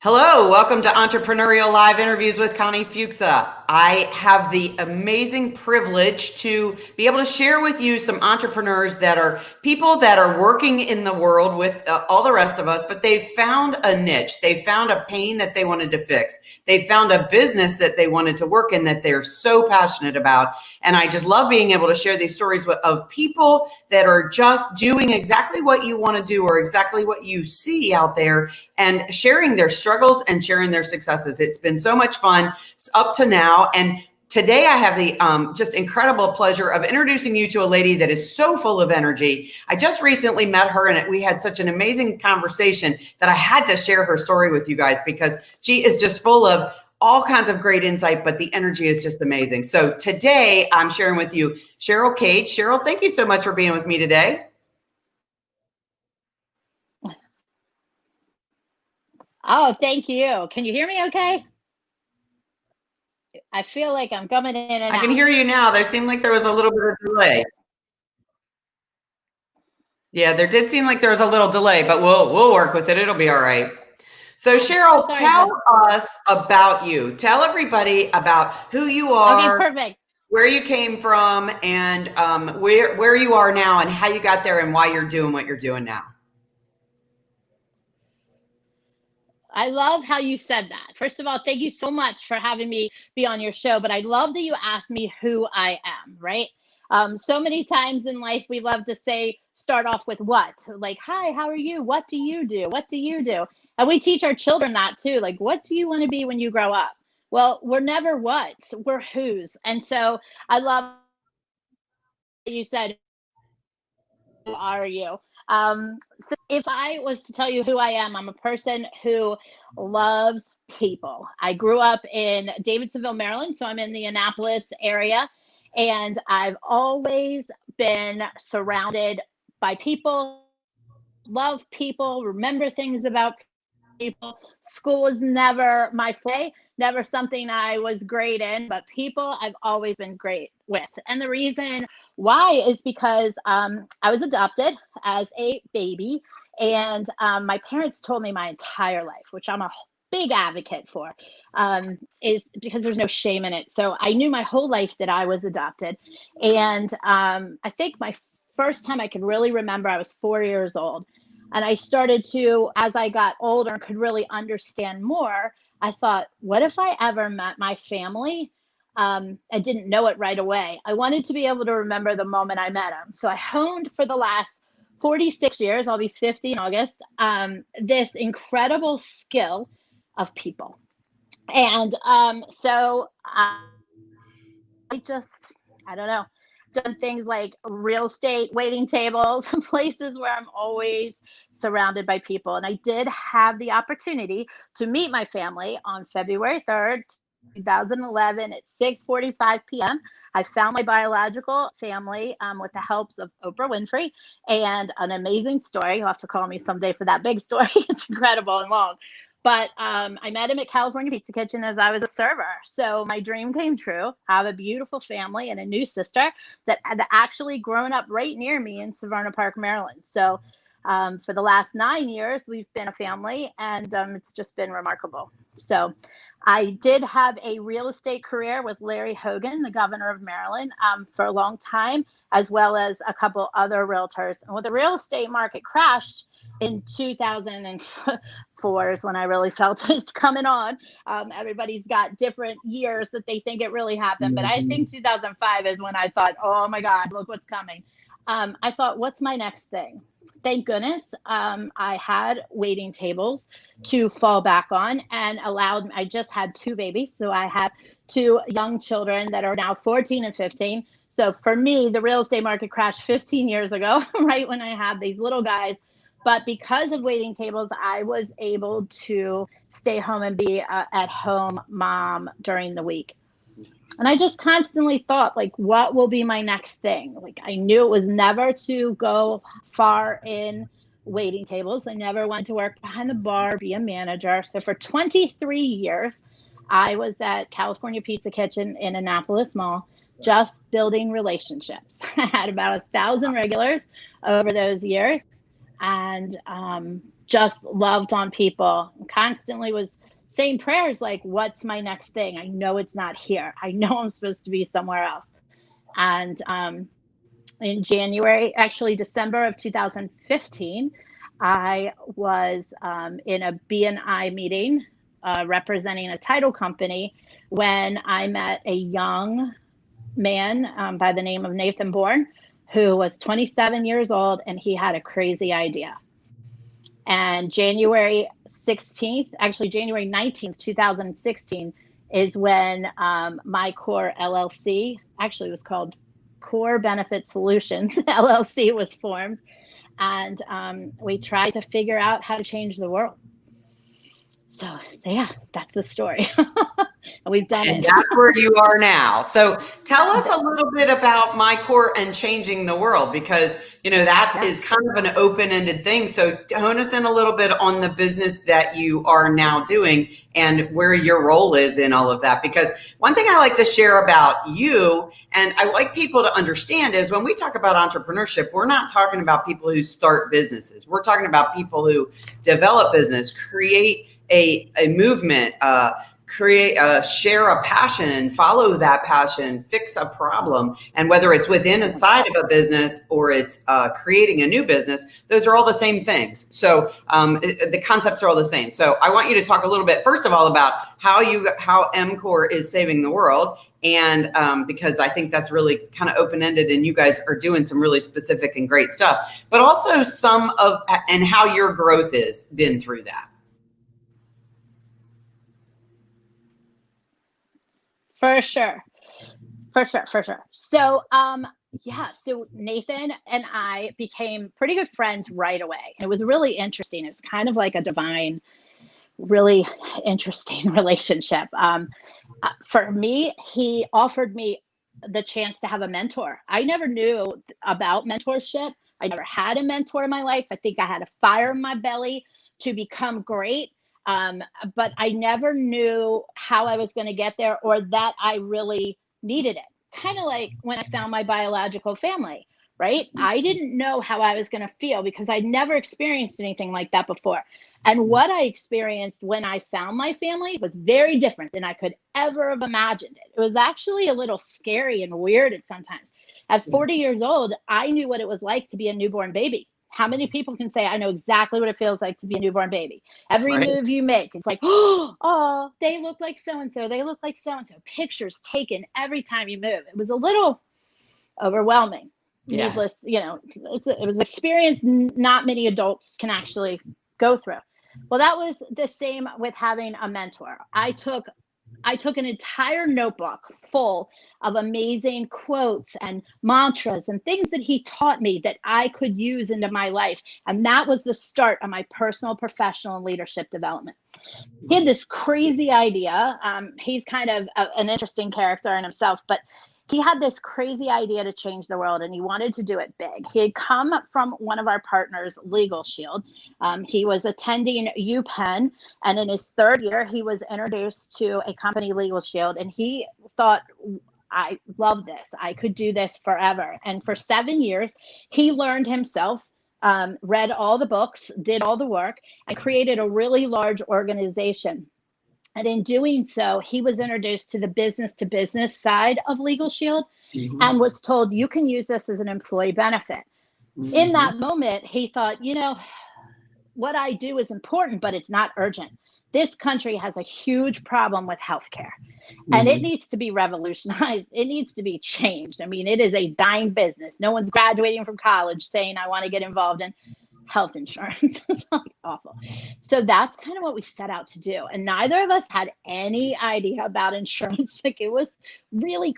Hello, welcome to Entrepreneurial Live Interviews with Connie Fuksa. I have the amazing privilege to be able to share with you some entrepreneurs that are people that are working in the world with all the rest of us, but they've found a niche. They found a pain that they wanted to fix. They found a business that they wanted to work in that they're so passionate about. And I just love being able to share these stories of people that are just doing exactly what you want to do or exactly what you see out there and sharing their struggles and sharing their successes. It's been so much fun up to now. And today I have the just incredible pleasure of introducing you to a lady that is so full of energy. I just recently met her and we had such an amazing conversation that I had to share her story with you guys because she is just full of all kinds of great insight, but the energy is just amazing. So today I'm sharing with you Cheryl Cage. Cheryl, thank you so much for being with me today. Oh, thank you. Can you hear me okay? I feel like I'm coming in and out. I can hear you now. There seemed like there was a little bit of delay. Yeah, there did seem like there was a little delay, but we'll work with it. It'll be all right. So Cheryl, tell us about you. Tell everybody about who you are, Okay, perfect. where you came from, and where you are now, and how you got there, and why you're doing what you're doing now. I love how you said that. First of all, thank you so much for having me be on your show. But I love that you asked me who I am, right? So many times in life, we love to start off with what? Like, hi, how are you? What do you do? What do you do? And we teach our children that too. Like, what do you want to be when you grow up? Well, we're never what's, we're who's. And so I love that you said, who are you? So if I was to tell you who I am, I'm a person who loves people. I grew up in Davidsonville, Maryland, so I'm in the Annapolis area, and I've always been surrounded by people, love people, remember things about people. School was never my forte, never something I was great in, but people I've always been great with. And the reason why is because I was adopted as a baby, and my parents told me my entire life, which I'm a big advocate for, is because there's no shame in it. So I knew my whole life that I was adopted. And I think my first time I could really remember, I was 4 years old. And I started to, as I got older and could really understand more, I thought, what if I ever met my family? I didn't know it right away. I wanted to be able to remember the moment I met them. So I honed for the last 46 years, I'll be 50 in August, this incredible skill of people. And so I just, I don't know, done things like real estate, waiting tables, places where I'm always surrounded by people. And I did have the opportunity to meet my family on February 3rd, 2011 at 6:45 p.m. I found my biological family with the helps of Oprah Winfrey, and an amazing story. You'll have to call me someday for that big story. It's incredible and long. But I met him at California Pizza Kitchen as I was a server. So my dream came true. I have a beautiful family and a new sister that had actually grown up right near me in Severna Park, Maryland. So for the last 9 years, we've been a family, and it's just been remarkable. So I did have a real estate career with Larry Hogan, the governor of Maryland, for a long time, as well as a couple other realtors. And when the real estate market crashed in 2004 is when I really felt it coming on. Everybody's got different years that they think it really happened, but I think 2005 is when I thought, oh my God, look what's coming. I thought, what's my next thing? Thank goodness I had waiting tables to fall back on, and I just had two babies. So I have two young children that are now 14 and 15. So for me, the real estate market crashed 15 years ago, right when I had these little guys. But because of waiting tables, I was able to stay home and be a at-home mom during the week. And I just constantly thought, like, what will be my next thing? Like, I knew it was never to go far in waiting tables. I never wanted to work behind the bar, be a manager. So for 23 years, I was at California Pizza Kitchen in Annapolis Mall, just building relationships. I had about 1,000 regulars over those years. and just loved on people. Constantly was saying prayers like, what's my next thing? I know it's not here. I know I'm supposed to be somewhere else. And in January, actually December of 2015, I was in a BNI meeting representing a title company when I met a young man by the name of Nathan Bourne, who was 27 years old, and he had a crazy idea. And January 16th, actually January 19th, 2016, is when MyCore LLC, actually it was called Core Benefit Solutions LLC, was formed. And we tried to figure out how to change the world. So yeah, that's the story. And we've done And it. that's where you are now. So tell us a little bit about MyCore and changing the world, because that is kind of an open-ended thing. So hone us in a little bit on the business that you are now doing and where your role is in all of that. Because one thing I like to share about you, and I like people to understand, is when we talk about entrepreneurship, we're not talking about people who start businesses. We're talking about people who develop business, create a movement, share a passion, follow that passion, fix a problem. And whether it's within a side of a business or it's creating a new business, those are all the same things. So the concepts are all the same. So I want you to talk a little bit, first of all, about how MCore is saving the world. And because I think that's really kind of open-ended, and you guys are doing some really specific and great stuff, but also and how your growth has been through that. For sure. So, so Nathan and I became pretty good friends right away. It was really interesting. It was kind of like a divine, really interesting relationship. For me, he offered me the chance to have a mentor. I never knew about mentorship. I never had a mentor in my life. I think I had a fire in my belly to become great. But I never knew how I was going to get there, or that I really needed it. Kind of like when I found my biological family, right? I didn't know how I was going to feel because I'd never experienced anything like that before. And what I experienced when I found my family was very different than I could ever have imagined it. It was actually a little scary and weird at sometimes. At 40 years old, I knew what it was like to be a newborn baby. How many people can say, I know exactly what it feels like to be a newborn baby? Every move you make, it's like, oh, they look like so-and-so. They look like so-and-so. Pictures taken every time you move. It was a little overwhelming. Yeah. Needless, it was an experience not many adults can actually go through. Well, that was the same with having a mentor. I took an entire notebook full of amazing quotes and mantras and things that he taught me that I could use into my life. And that was the start of my personal, professional, and leadership development. He had this crazy idea. He's kind of an interesting character in himself, but he had this crazy idea to change the world, and he wanted to do it big. He had come from one of our partners, Legal Shield. He was attending UPenn, and in his third year, he was introduced to a company, Legal Shield, and he thought, I love this. I could do this forever. And for 7 years, he learned himself, read all the books, did all the work, and created a really large organization. And in doing so, he was introduced to the business-to-business side of Legal Shield, and was told, you can use this as an employee benefit. In that moment, he thought, what I do is important, but it's not urgent. This country has a huge problem with healthcare, and it needs to be revolutionized. It needs to be changed. I mean, it is a dying business. No one's graduating from college saying, I want to get involved in health insurance. It's awful. So that's kind of what we set out to do. And neither of us had any idea about insurance. Like, it was really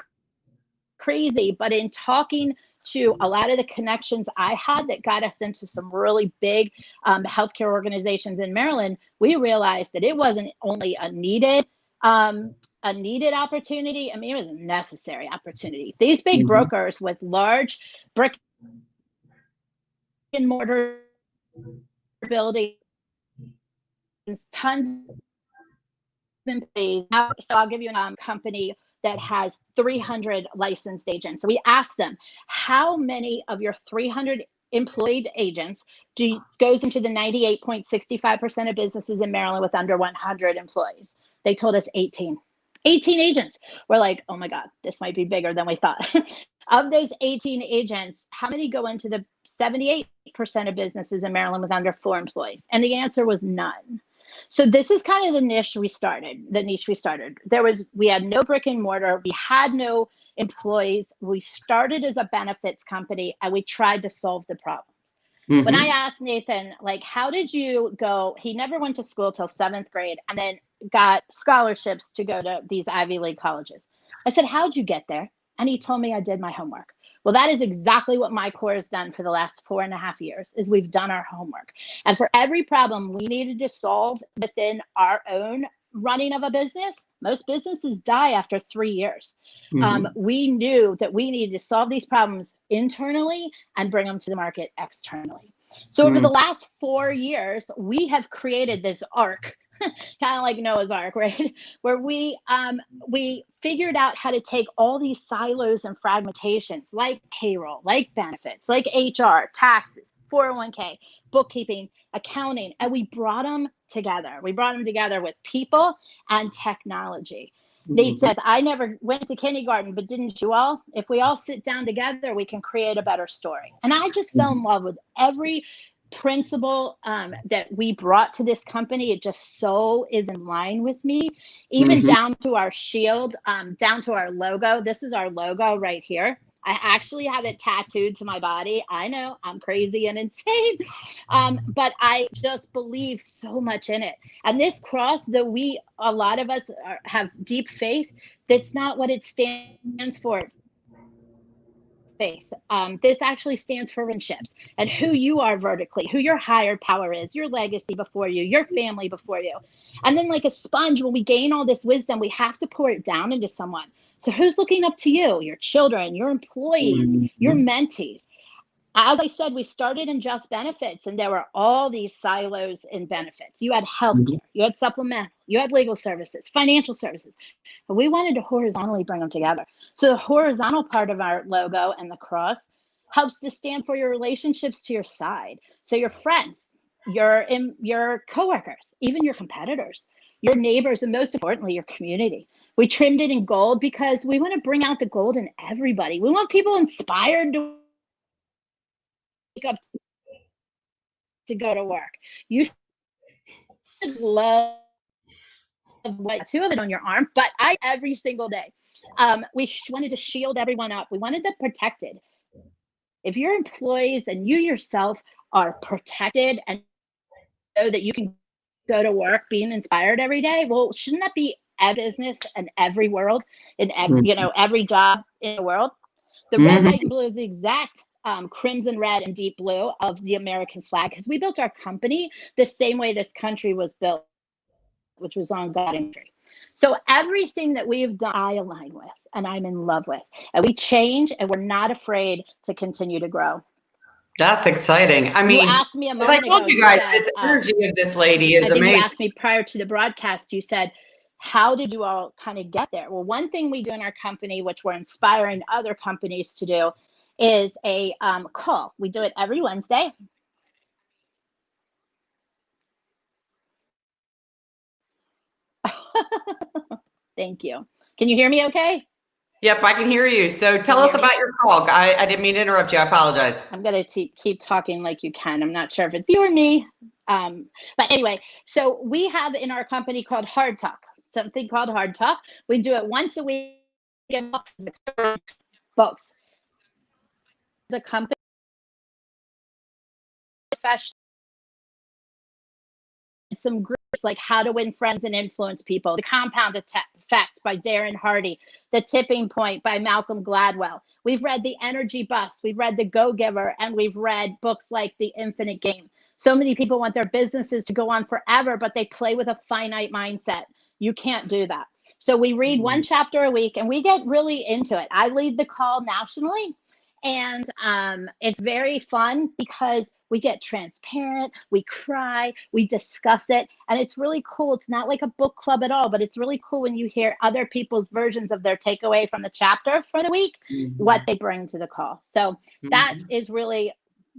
crazy. But in talking to a lot of the connections I had that got us into some really big healthcare organizations in Maryland, we realized that it wasn't only a needed opportunity. I mean, it was a necessary opportunity. These big brokers with large brick and mortar buildings, tons of employees. So I'll give you a company that has 300 licensed agents. So we asked them, how many of your 300 employed agents goes into the 98.65% of businesses in Maryland with under 100 employees. They told us 18 agents. We're like, oh my God, this might be bigger than we thought. Of those 18 agents, how many go into the 78% of businesses in Maryland with under 4 employees? And the answer was none. So this is kind of the niche we started. We had no brick and mortar. We had no employees. We started as a benefits company, and we tried to solve the problem. When I asked Nathan, like, how did you go? He never went to school till 7th grade and then got scholarships to go to these Ivy League colleges. I said, how'd you get there? And he told me I did my homework. Well, that is exactly what my core has done for the last 4.5 years, is we've done our homework. And for every problem we needed to solve within our own running of a business, most businesses die after 3 years. We knew that we needed to solve these problems internally and bring them to the market externally. So over the last 4 years, we have created this arc, kind of like Noah's Ark, right? Where we figured out how to take all these silos and fragmentations, like payroll, like benefits, like HR, taxes, 401k, bookkeeping, accounting, and we brought them together. We brought them together with people and technology. Nate says, I never went to kindergarten, but didn't you all? If we all sit down together, we can create a better story. And I just fell in love with every principle that we brought to this company. It just so is in line with me, even down to our shield, down to our logo. This is our logo right here. I actually have it tattooed to my body. I know I'm crazy and insane, but I just believe so much in it. And this cross, though a lot of us have deep faith, that's not what it stands for. Faith. This actually stands for relationships and who you are vertically, who your higher power is, your legacy before you, your family before you. And then, like a sponge, when we gain all this wisdom, we have to pour it down into someone. So who's looking up to you? Your children, your employees, your mentees. As I said, we started in just benefits, and there were all these silos in benefits. You had healthcare, you had supplemental, you had legal services, financial services. But we wanted to horizontally bring them together. So the horizontal part of our logo and the cross helps to stand for your relationships to your side. So your friends, your coworkers, even your competitors, your neighbors, and most importantly, your community. We trimmed it in gold because we want to bring out the gold in everybody. We want people inspired to wake up to go to work. You should love what 2 of it on your arm, but every single day. We wanted to shield everyone up. We wanted them protected. If your employees and you yourself are protected and know that you can go to work being inspired every day, well, shouldn't that be every business and every world, in every, every job in the world? The red, white, and blue is the exact crimson, red, and deep blue of the American flag, because we built our company the same way this country was built, which was on God and country. So everything that we've done, I align with, and I'm in love with, and we change, and we're not afraid to continue to grow. That's exciting. I mean, you asked me a as moment I told ago, you guys, said, this energy of this lady is I think amazing. you asked me prior to the broadcast, you said, how did you all kind of get there? Well, one thing we do in our company, which we're inspiring other companies to do, is a call. We do it every Wednesday. Thank you. Can you hear me okay? Yep, I can hear you. So tell us about your call. I didn't mean to interrupt you. I apologize. I'm going to keep talking like you can. I'm not sure if it's you or me. But anyway, so we have in our company called Hard Talk, something called Hard Talk. We do it once a week. Folks, the company professional, some groups like How to Win Friends and Influence People, The Compound Effect by Darren Hardy, The Tipping Point by Malcolm Gladwell. We've read The Energy Bus, we've read The Go-Giver, and we've read books like The Infinite Game. So many people want their businesses to go on forever, but they play with a finite mindset. You can't do that. So we read one chapter a week, and we get really into it. I lead the call nationally, and it's very fun because we get transparent, we cry, we discuss it, and it's really cool. It's not like a book club at all, but it's really cool when you hear other people's versions of their takeaway from the chapter for the week, what they bring to the call. So that is really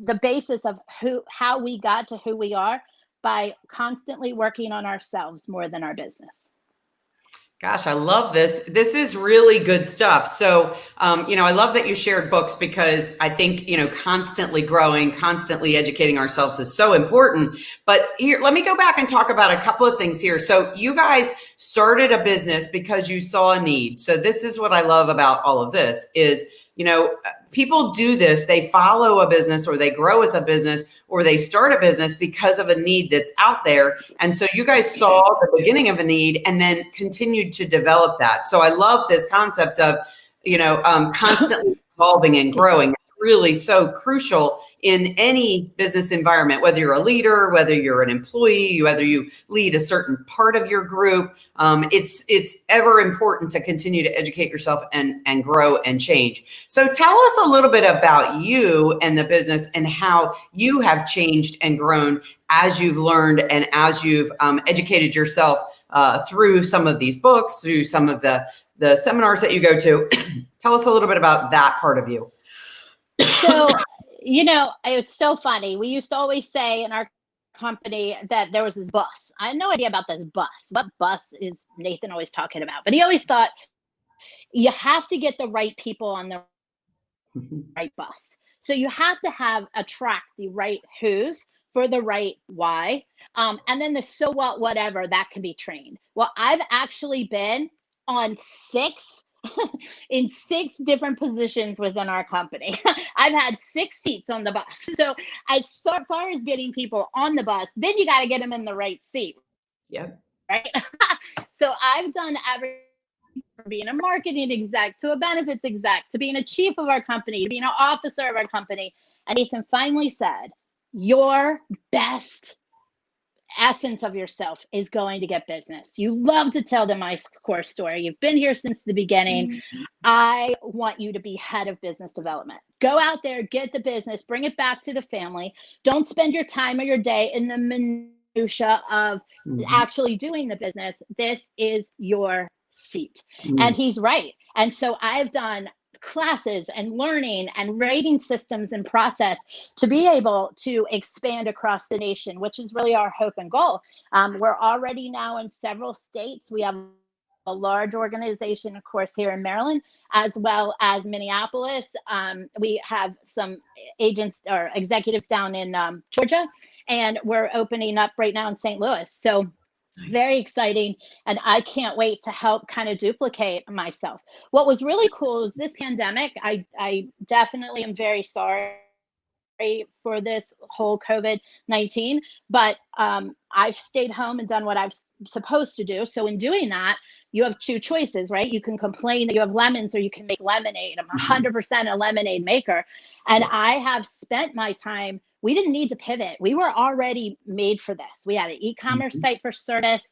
the basis of how we got to who we are by constantly working on ourselves more than our business. Gosh, I love this. This is really good stuff. So, I love that you shared books because I think, constantly growing, constantly educating ourselves is so important. But here, let me go back and talk about a couple of things here. So you guys started a business because you saw a need. So this is what I love about all of this is, people do this, they follow a business or they grow with a business or they start a business because of a need that's out there. And so you guys saw the beginning of a need and then continued to develop that. So I love this concept of, constantly evolving and growing. It's really so crucial in any business environment, whether you're a leader, whether you're an employee, whether you lead a certain part of your group. It's ever important to continue to educate yourself and grow and change. So tell us a little bit about you and the business and how you have changed and grown as you've learned and as you've educated yourself through some of these books, through some of the seminars that you go to. Tell us a little bit about that part of you. So, it's so funny. We used to always say in our company that there was this bus. I had no idea about this bus. What bus is Nathan always talking about? But he always thought you have to get the right people on the right bus. So you have to attract the right who's for the right why. And then the so what, whatever, that can be trained. Well, I've actually been on in 6 different positions within our company. I've had 6 seats on the bus. So as far as getting people on the bus, then you got to get them in the right seat. Yep. Right. So I've done everything from being a marketing exec to a benefits exec to being a chief of our company, to being an officer of our company. And Ethan finally said, your best essence of yourself is going to get business. You love to tell the My Core story. You've been here since the beginning. Mm-hmm. I want you to be head of business development. Go out there, get the business, bring it back to the family. Don't spend your time or your day in the minutia of actually doing the business. This is your seat. And he's right. And so I've done classes and learning and rating systems and process to be able to expand across the nation, which is really our hope and goal. We're already now in several states. We have a large organization, of course, here in Maryland, as well as Minneapolis. We have some agents or executives down in Georgia, and we're opening up right now in St. Louis. So very exciting. And I can't wait to help kind of duplicate myself. What was really cool is this pandemic. I definitely am very sorry for this whole COVID-19, but I've stayed home and done what I'm supposed to do. So in doing that, you have 2 choices, right? You can complain that you have lemons or you can make lemonade. I'm 100% a lemonade maker. And I have spent my time, we didn't need to pivot. We were already made for this. We had an e-commerce site for service,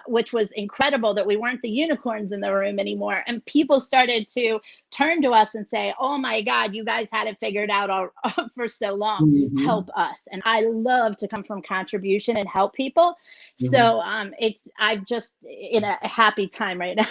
which was incredible that we weren't the unicorns in the room anymore. And people started to turn to us and say, oh my God, you guys had it figured out for so long. Help us. And I love to come from contribution and help people. So I'm just in a happy time right now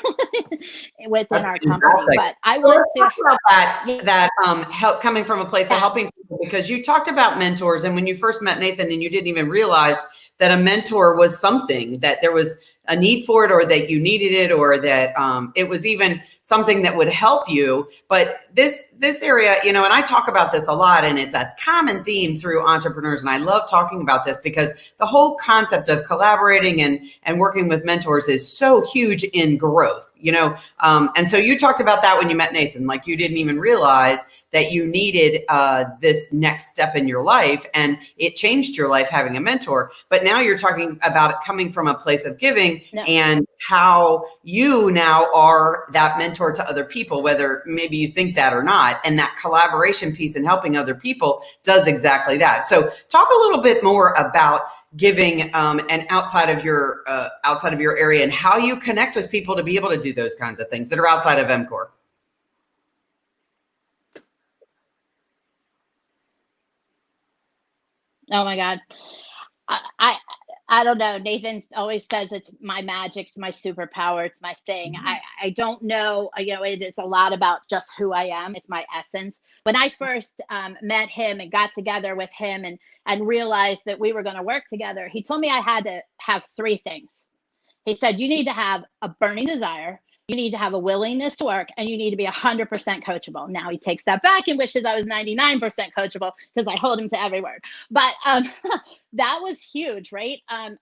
within our company. But I want to talk about that help coming from a place of helping people, because you talked about mentors, and when you first met Nathan and you didn't even realize that a mentor was something, that there was a need for it, or that you needed it, or that it was even something that would help you. But this area, and I talk about this a lot, and it's a common theme through entrepreneurs. And I love talking about this because the whole concept of collaborating and working with mentors is so huge in growth, and so you talked about that when you met Nathan, like you didn't even realize that you needed this next step in your life, and it changed your life having a mentor. But now you're talking about it coming from a place of giving and how you now are that mentor to other people, whether maybe you think that or not. And that collaboration piece and helping other people does exactly that. So talk a little bit more about giving and outside of your area, and how you connect with people to be able to do those kinds of things that are outside of MCore. Oh my God. I don't know. Nathan always says it's my magic, it's my superpower, it's my thing. I don't know. It's a lot about just who I am. It's my essence. When I first met him and got together with him and realized that we were going to work together, he told me I had to have three things. He said, you need to have a burning desire, you need to have a willingness to work, and you need to be 100% coachable. Now he takes that back and wishes I was 99% coachable because I hold him to every word. But that was huge, right?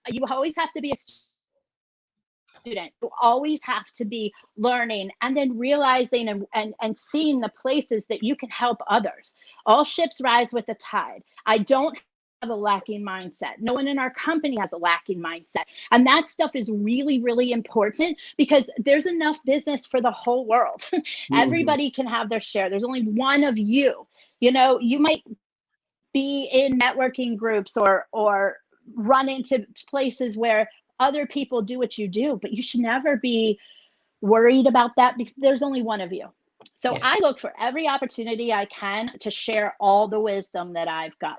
You always have to be a student. You always have to be learning and then realizing and seeing the places that you can help others. All ships rise with the tide. I don't have a lacking mindset. No one in our company has a lacking mindset. And that stuff is really, really important because there's enough business for the whole world. Everybody can have their share. There's only one of you. You might be in networking groups or run into places where other people do what you do, but you should never be worried about that because there's only one of you. So I look for every opportunity I can to share all the wisdom that I've got.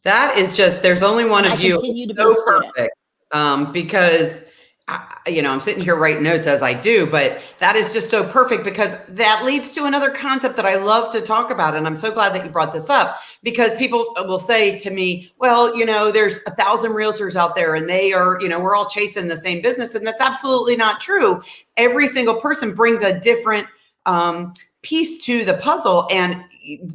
That is just, there's only one of you. Continue to be a student. Perfect. Because I'm sitting here writing notes as I do, but that is just so perfect because that leads to another concept that I love to talk about. And I'm so glad that you brought this up because people will say to me, well, there's 1,000 realtors out there and they are, we're all chasing the same business. And that's absolutely not true. Every single person brings a different piece to the puzzle, and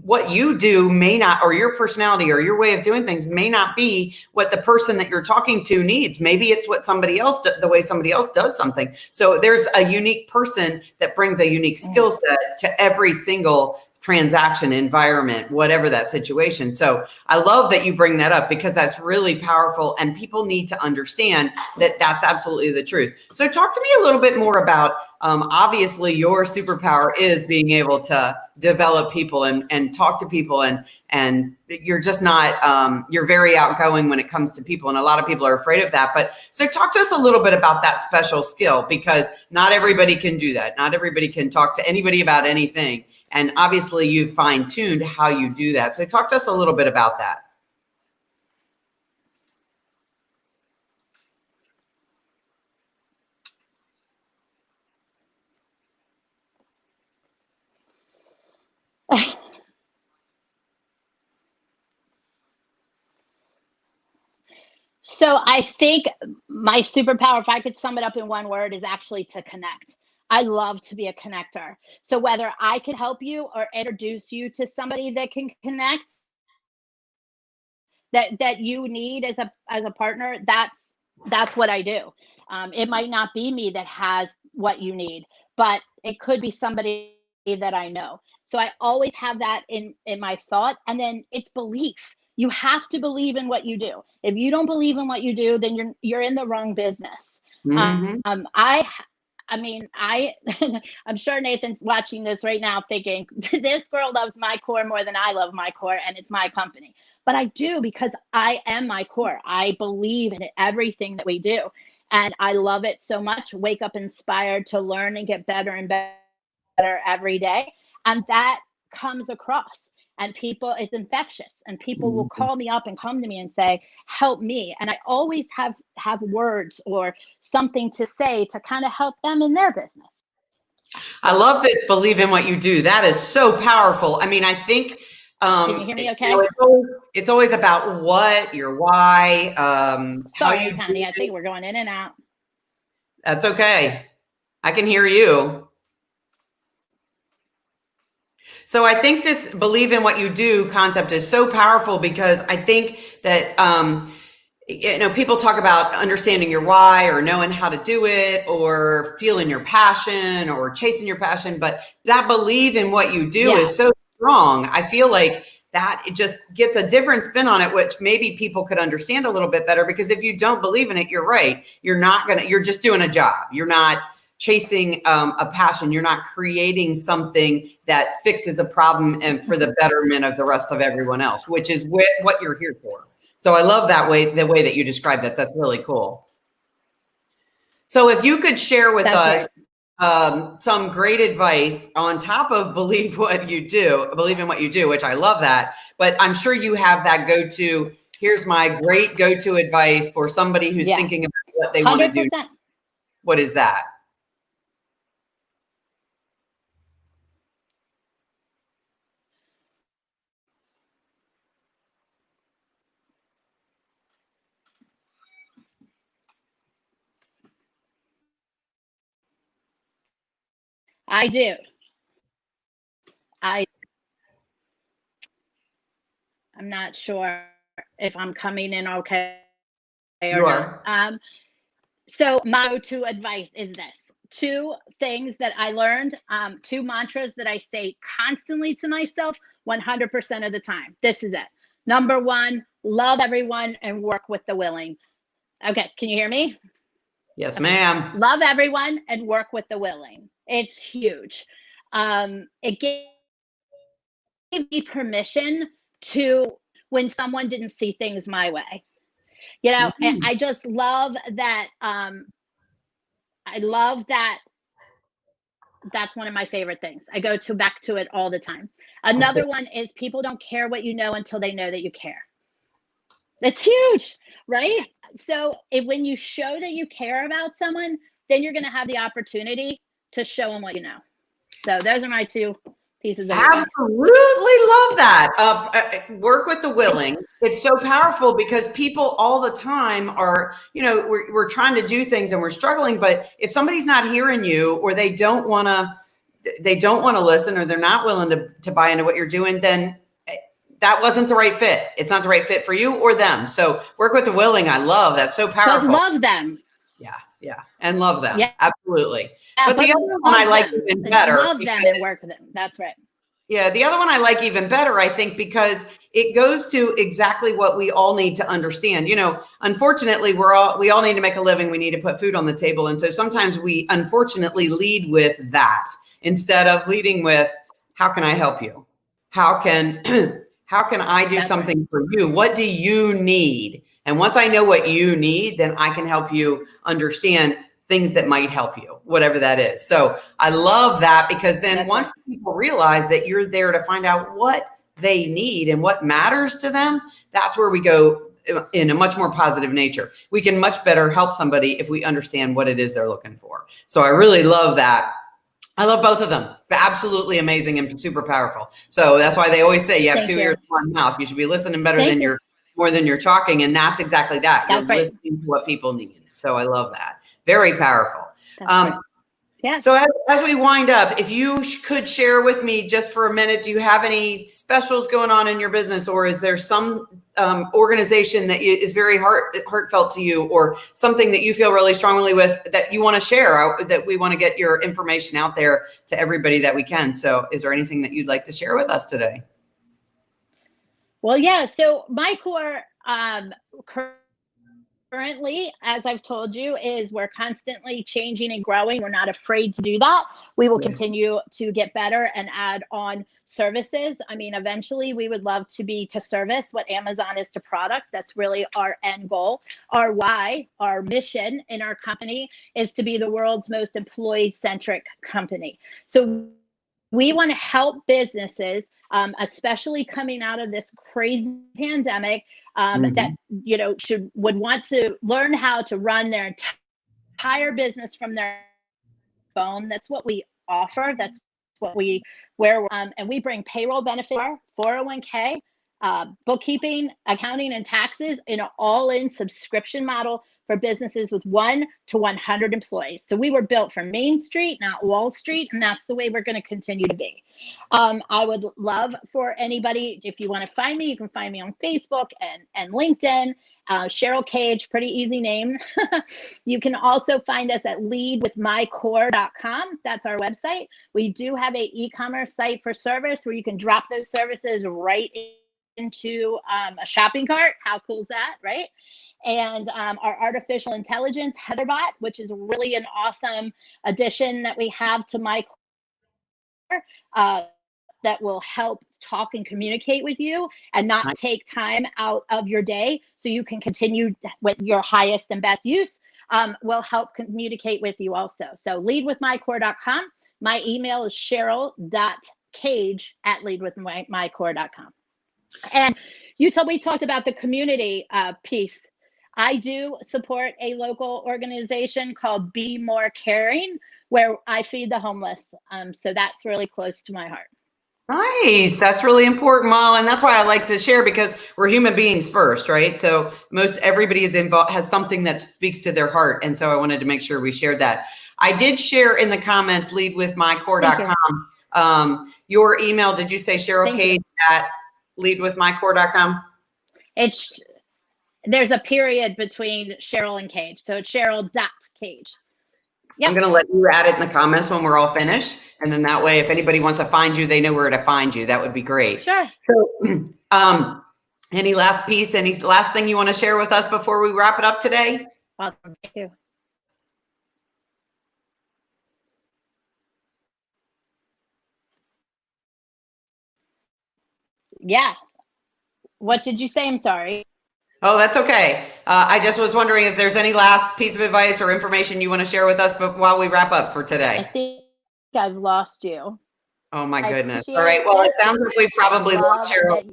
what you do may not, or your personality or your way of doing things may not be what the person that you're talking to needs. Maybe it's what somebody else, the way somebody else does something. So there's a unique person that brings a unique skill set to every single transaction, environment, whatever that situation. So I love that you bring that up because that's really powerful and people need to understand that that's absolutely the truth. So talk to me a little bit more about, obviously your superpower is being able to develop people and talk to people and you're just not, you're very outgoing when it comes to people. And a lot of people are afraid of that. But so talk to us a little bit about that special skill because not everybody can do that. Not everybody can talk to anybody about anything. And obviously you fine-tuned how you do that. So talk to us a little bit about that. So I think my superpower, if I could sum it up in one word, is actually to connect. I love to be a connector. So whether I can help you or introduce you to somebody that can connect, that you need as a partner, that's what I do. It might not be me that has what you need, but it could be somebody that I know. So I always have that in my thought, and then it's belief. You have to believe in what you do. If you don't believe in what you do, then you're in the wrong business. I mean, I'm sure Nathan's watching this right now thinking, this girl loves my core more than I love my core, and it's my company. But I do because I am my core. I believe in everything that we do. And I love it so much. Wake up inspired to learn and get better and better every day. And that comes across. And people, it's infectious. And people will call me up and come to me and say, help me. And I always have words or something to say to kind of help them in their business. I love this, believe in what you do. That is so powerful. I mean, I think, can you hear me okay? It's always about what, your why, Sorry, how you Connie, I think we're going in and out. That's okay. I can hear you. So I think this believe in what you do concept is so powerful because I think that, people talk about understanding your why or knowing how to do it or feeling your passion or chasing your passion. But that believe in what you do is so strong. I feel like that it just gets a different spin on it, which maybe people could understand a little bit better because if you don't believe in it, you're right. You're just doing a job. You're not chasing a passion. You're not creating something that fixes a problem and for the betterment of the rest of everyone else, which is what you're here for. So I love the way that you described that. That's really cool. So if you could share with us some great advice on top of believe in what you do, which I love that, but I'm sure you have that go-to here's my great go-to advice for somebody who's Yeah. thinking about what they want to do. 100%. What is that? I do. I I'm not sure if I'm coming in okay or You not. are. So my go-to advice is this: two things that I learned, two mantras that I say constantly to myself 100% of the time. This is it. Number one, love everyone and work with the willing. Okay, can you hear me? Yes, Okay. ma'am. Love everyone and work with the willing. It's huge. It gave me permission to, when someone didn't see things my way. Mhm. I just love that. I love that. That's one of my favorite things. I go to back to it all the time. Okay. Another one is people don't care what you know until they know that you care. That's huge, right? So when you show that you care about someone, then you're going to have the opportunity to show them what you know. So those are my two pieces of advice. Absolutely love that. Work with the willing. It's so powerful because people all the time are, we're trying to do things and we're struggling. But if somebody's not hearing you, or they don't want to listen, or they're not willing to buy into what you're doing, then that wasn't the right fit. It's not the right fit for you or them. So work with the willing. I love that. So But powerful. love them. Yeah. Yeah. And love them. Yeah. Absolutely. Yeah, But but the other one I love like them. even better, Love them and work with them. That's right. yeah, the other one I like even better, I think, because it goes to exactly what we all need to understand. Unfortunately, we all need to make a living. We need to put food on the table. And so sometimes we unfortunately lead with that instead of leading with, how can I help you? How can how can I do That's right. something for you? What do you need? And once I know what you need, then I can help you understand things that might help you, whatever that is. So I love that, because then That's once right. people realize that you're there to find out what they need and what matters to them, that's where we go in a much more positive nature. We can much better help somebody if we understand what it is they're looking for. So I really love that. I love both of them. Absolutely amazing and super powerful. So that's why they always say you have Thank two you. ears, one mouth. You should be listening better Thank than you. more than you're talking. And that's exactly that. You're That's right. listening to what people need. So I love that. Very powerful. That's right. Yeah. So as we wind up, if you could share with me just for a minute, do you have any specials going on in your business, or is there some organization that is very heartfelt to you, or something that you feel really strongly with that you want to share, that we want to get your information out there to everybody that we can? So is there anything that you'd like to share with us today? Well, yeah. So my core currently, as I've told you, is we're constantly changing and growing. We're not afraid to do that. We will Yeah. continue to get better and add on services. I mean, eventually we would love to be to service what Amazon is to product. That's really our end goal. Our why, our mission in our company is to be the world's most employee-centric company. So we want to help businesses, especially coming out of this crazy pandemic, that Mhm. would want to learn how to run their entire business from their phone. That's what we offer. That's what we and we bring payroll benefit, 401k, bookkeeping, accounting, and taxes in an all-in subscription model for businesses with 1 to 100 employees. So we were built for Main Street, not Wall Street, and that's the way we're going to continue to be. I would love for anybody, if you want to find me, you can find me on Facebook and LinkedIn. Cheryl Cage, pretty easy name. You can also find us at leadwithmycore.com. That's our website. We do have a e-commerce site for service where you can drop those services right into a shopping cart. How cool is that, right? And our artificial intelligence Heatherbot, which is really an awesome addition that we have to my core. That will help talk and communicate with you and not take time out of your day so you can continue with your highest and best use, will help communicate with you also. So leadwithmycore.com. My email is cheryl.cage@leadwithmycore.com. And we talked about the community piece. I do support a local organization called Be More Caring, where I feed the homeless. So that's really close to my heart. Nice. That's really important, Mal. And that's why I like to share, because we're human beings first, right? So most everybody is involved, has something that speaks to their heart. And so I wanted to make sure we shared that. I did share in the comments, leadwithmycore.com. Your email, did you say Cheryl Cage at leadwithmycore.com? There's a period between Cheryl and Cage. So it's Cheryl.Cage. Yep. I'm going to let you add it in the comments when we're all finished. And then that way, if anybody wants to find you, they know where to find you. That would be great. Sure. So any last piece, any last thing you want to share with us before we wrap it up today? Awesome. Thank you. Yeah. What did you say? I'm sorry. Oh, that's okay. I just was wondering if there's any last piece of advice or information you want to share with us while we wrap up for today. I think I've lost you. Oh my goodness. All right. Well, it sounds like we've probably lost Cheryl.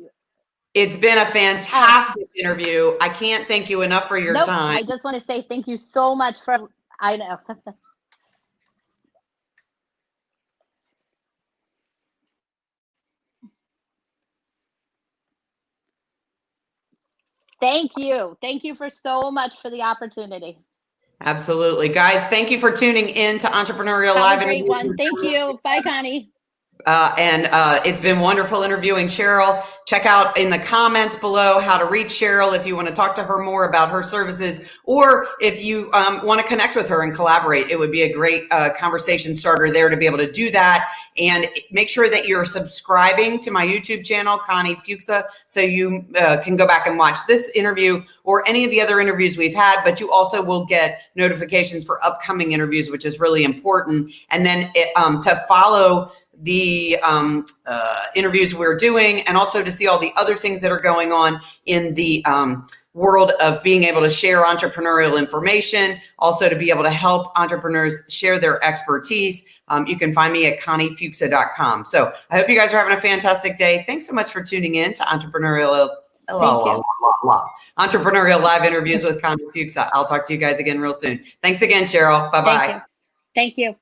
It's been a fantastic interview. I can't thank you enough for your time. I just want to say thank you so much for, I know. Thank you. Thank you for so much for the opportunity. Absolutely. Guys, thank you for tuning in to Entrepreneurial Live. Have a great one. Thank you. Bye, Connie. It's been wonderful interviewing Cheryl. Check out in the comments below how to reach Cheryl if you want to talk to her more about her services, or if you want to connect with her and collaborate. It would be a great conversation starter there to be able to do that. And make sure that you're subscribing to my YouTube channel, Connie Fuksa, so you can go back and watch this interview or any of the other interviews we've had, but you also will get notifications for upcoming interviews, which is really important. And then to follow the interviews we're doing, and also to see all the other things that are going on in the world of being able to share entrepreneurial information, also to be able to help entrepreneurs share their expertise. You can find me at conniefuksa.com. So I hope you guys are having a fantastic day. Thanks so much for tuning in to Entrepreneurial Live Interviews with Connie Fuksa. I'll talk to you guys again real soon. Thanks again, Cheryl. Bye-bye. Thank you.